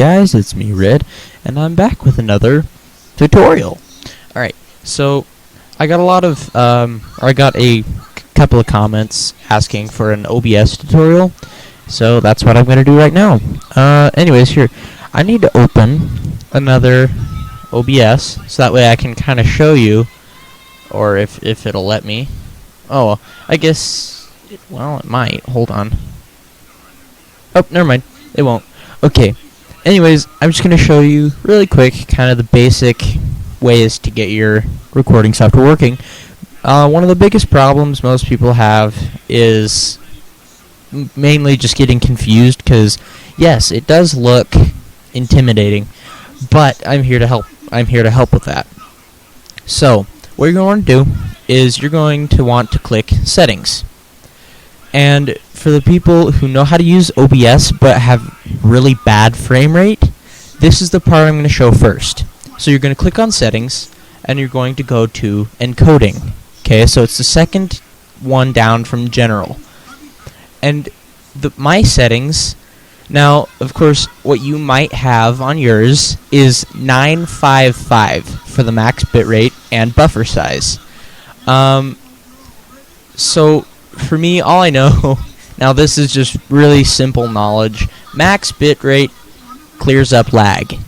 guys, it's me, Red, and I'm back with another tutorial. Alright, so I got a couple of comments asking for an OBS tutorial, so that's what I'm going to do right now. Anyways, here, I need to open another OBS, so that way I can kind of show you, or if it'll let me. Oh, I guess, well, it might. Hold on. Oh, never mind. It won't. Okay. Anyways, I'm just going to show you really quick kind of the basic ways to get your recording software working. One of the biggest problems most people have is mainly just getting confused because, yes, it does look intimidating, but I'm here to help. I'm here to help with that. So, what you're going to want to do is you're going to want to click Settings. And for the people who know how to use OBS but have really bad frame rate, this is the part I'm going to show first. So you're going to click on Settings, and you're going to go to Encoding. Okay, so it's the second one down from General. And my settings, now, of course, what you might have on yours is 955 for the max bitrate and buffer size. So for me, all I know, now this is just really simple knowledge, max bitrate clears up lag.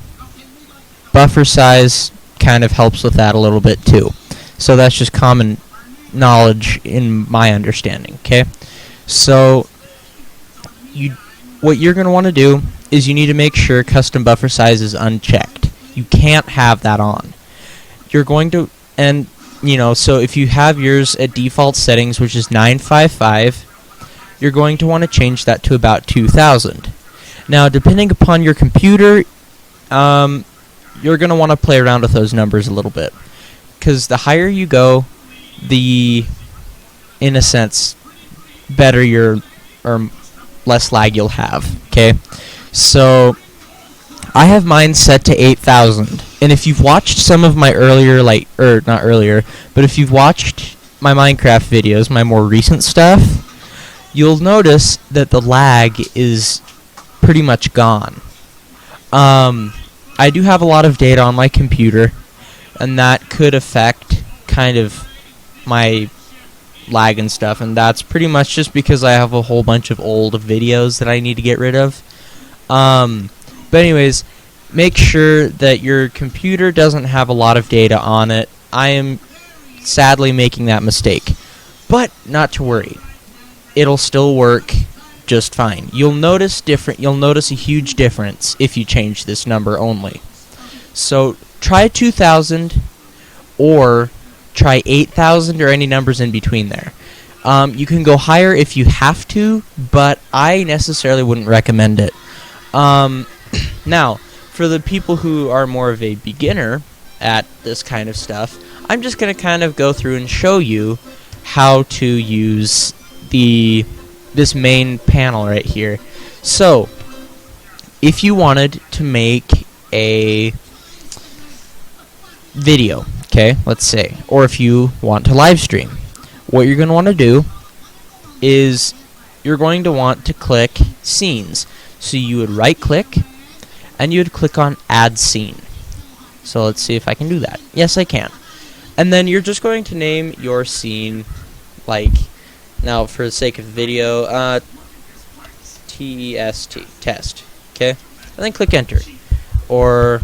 Buffer size kind of helps with that a little bit too. So that's just common knowledge in my understanding, okay? So what you're going to want to do is you need to make sure custom buffer size is unchecked. You can't have that on. You're going to, and you know, so if you have yours at default settings, which is 955, you're going to want to change that to about 2000. Now, depending upon your computer, you're going to want to play around with those numbers a little bit, because the higher you go, the, in a sense, better your, or less lag you'll have, okay? So I have mine set to 8000, and if you've watched some of my earlier, not earlier, but if you've watched my Minecraft videos, my more recent stuff, you'll notice that the lag is pretty much gone. I do have a lot of data on my computer, and that could affect kind of my lag and stuff, and that's pretty much just because I have a whole bunch of old videos that I need to get rid of. But anyways, make sure that your computer doesn't have a lot of data on it. I am sadly making that mistake, but not to worry. It'll still work just fine. You'll notice a huge difference if you change this number only. So try 2000 or try 8000 or any numbers in between there. You can go higher if you have to, but I necessarily wouldn't recommend it. Now, for the people who are more of a beginner at this kind of stuff, I'm just going to kind of go through and show you how to use this main panel right here. So, if you wanted to make a video, okay, let's say, or if you want to live stream, what you're going to want to do is you're going to want to click Scenes. So you would right click and you would click on Add Scene. So let's see if I can do that. Yes, I can. And then you're just going to name your scene, like, now for the sake of the video, TEST, test, okay? And then click Enter. Or,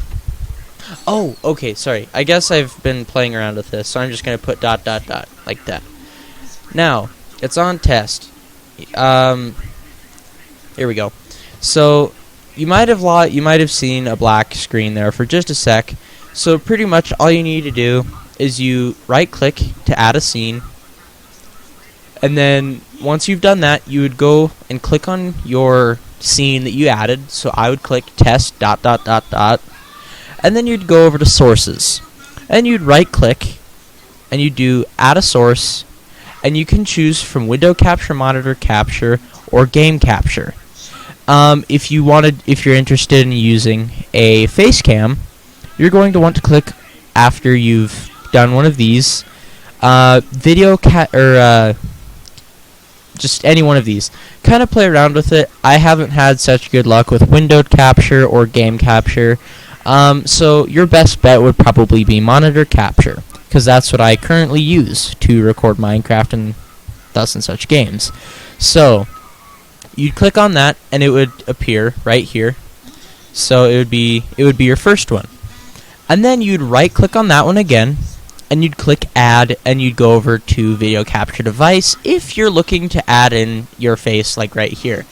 oh, okay, sorry. I guess I've been playing around with this, so I'm just going to put ... like that. Now, it's on test. Here we go. So, you might have seen a black screen there for just a sec. So pretty much all you need to do is you right click to add a scene, and then once you've done that, you would go and click on your scene that you added. So I would click test ... and then you'd go over to sources, and you'd right click and you do add a source, and you can choose from window capture, monitor capture, or game capture. If you're interested in using a face cam, you're going to want to click after you've done one of these, just any one of these. Kind of play around with it. I haven't had such good luck with windowed capture or game capture. So your best bet would probably be monitor capture, because that's what I currently use to record Minecraft and thus and such games. So you'd click on that and it would appear right here. So it would be your first one. And then you'd right click on that one again and you'd click add and you'd go over to video capture device if you're looking to add in your face, like right here.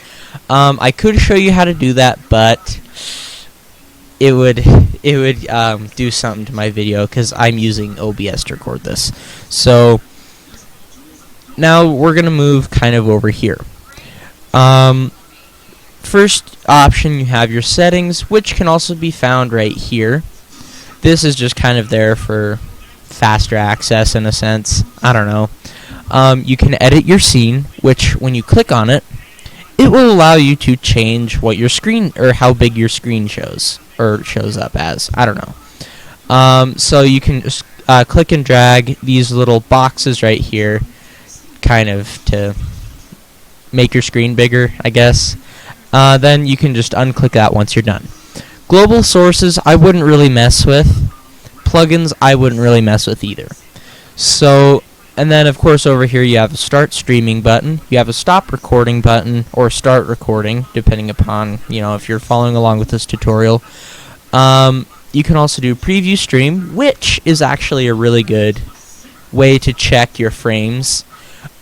I could show you how to do that, but it would do something to my video because I'm using OBS to record this. So now we're gonna move kind of over here. First option, you have your settings, which can also be found right here. This is just kind of there for faster access in a sense. I don't know. You can edit your scene, which when you click on it, it will allow you to change what your screen, or how big your screen shows, or shows up as. I don't know. So you can just click and drag these little boxes right here, kind of to make your screen bigger, I guess. Then you can just unclick that once you're done. Global sources, I wouldn't really mess with. Plugins, I wouldn't really mess with either. So, and then of course over here you have a start streaming button, you have a stop recording button, or start recording, depending upon, if you're following along with this tutorial. You can also do preview stream, which is actually a really good way to check your frames.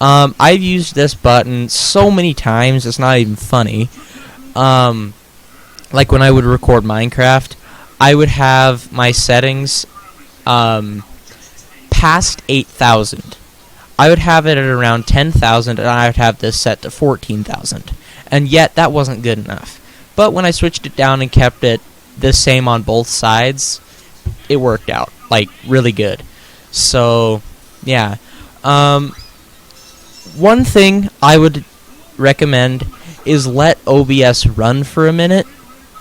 I've used this button so many times, it's not even funny. Like when I would record Minecraft, I would have my settings past 8,000. I would have it at around 10,000, and I would have this set to 14,000. And yet, that wasn't good enough. But when I switched it down and kept it the same on both sides, it worked out, like, really good. So, yeah. One thing I would recommend is let OBS run for a minute.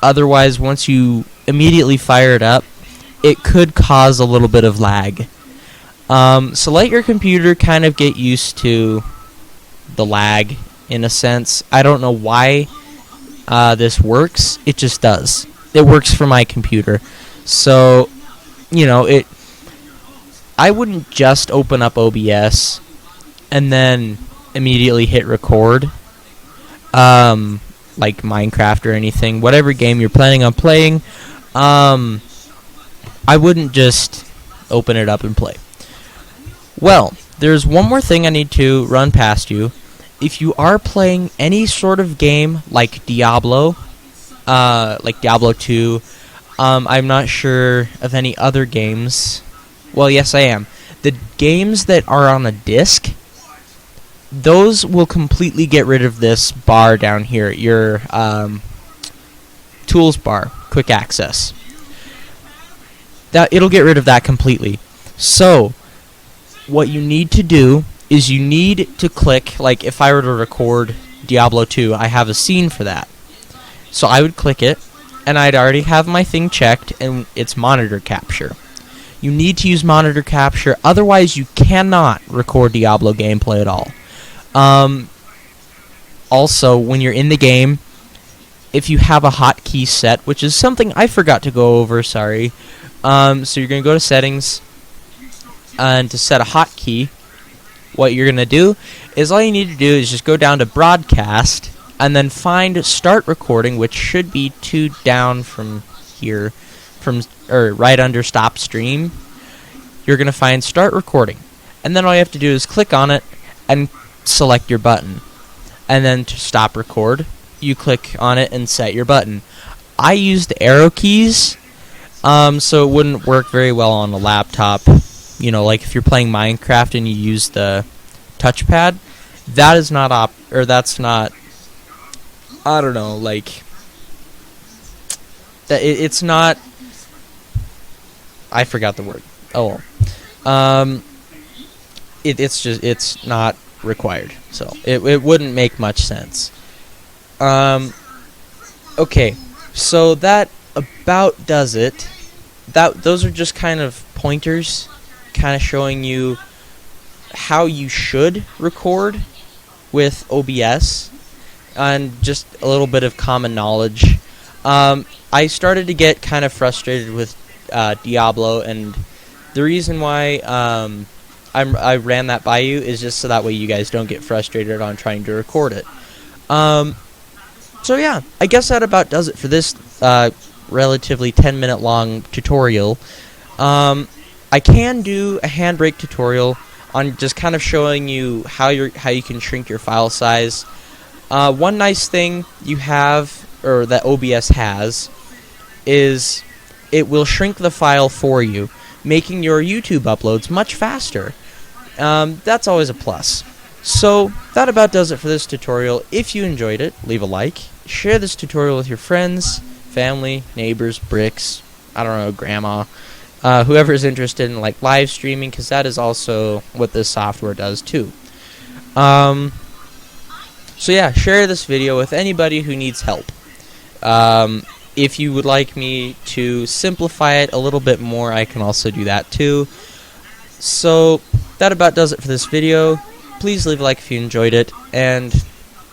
Otherwise, once you immediately fire it up, it could cause a little bit of lag. So let your computer kind of get used to the lag, in a sense. I don't know why this works. It just does. It works for my computer. So, I wouldn't just open up OBS and then immediately hit record. Like Minecraft or anything, whatever game you're planning on playing, I wouldn't just open it up and play. Well, there's one more thing I need to run past you. If you are playing any sort of game like Diablo 2, I'm not sure of any other games. Well, yes, I am. The games that are on a disc, those will completely get rid of this bar down here, your tools bar, quick access. It'll get rid of that completely. So, what you need to do is you need to click, like if I were to record Diablo 2, I have a scene for that. So I would click it, and I'd already have my thing checked, and it's monitor capture. You need to use monitor capture, otherwise you cannot record Diablo gameplay at all. Also, when you're in the game, if you have a hotkey set, which is something I forgot to go over, sorry. So you're going to go to settings, and to set a hotkey, what you're going to do is all you need to do is just go down to broadcast, and then find start recording, which should be 2 down from here, or right under stop stream. You're going to find start recording, and then all you have to do is click on it and select your button, and then to stop record you click on it and set your button. I use the arrow keys, so it wouldn't work very well on a laptop. Like if you're playing Minecraft and you use the touchpad, that is not that's not, I don't know, like that it's not, I forgot the word. Oh well. It's not required, so it wouldn't make much sense. Okay, so that about does it. Those are just kind of pointers, kind of showing you how you should record with OBS and just a little bit of common knowledge. I started to get kind of frustrated with Diablo, and the reason why I ran that by you is just so that way you guys don't get frustrated on trying to record it. So yeah, I guess that about does it for this relatively 10-minute long tutorial. I can do a Handbrake tutorial on just kind of showing you how you can shrink your file size. One nice thing you have, or that OBS has, is it will shrink the file for you, making your YouTube uploads much faster. That's always a plus. So that about does it for this tutorial. If you enjoyed it, leave a like, share this tutorial with your friends, family, neighbors, bricks, I don't know, grandma, whoever is interested in like live streaming, because that is also what this software does too. So yeah, share this video with anybody who needs help. If you would like me to simplify it a little bit more, I can also do that too. So that about does it for this video. Please leave a like if you enjoyed it, and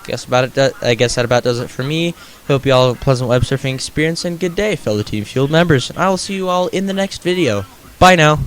I guess that about does it for me. Hope you all have a pleasant web surfing experience and good day, fellow Team Fueled members. And I will see you all in the next video. Bye now.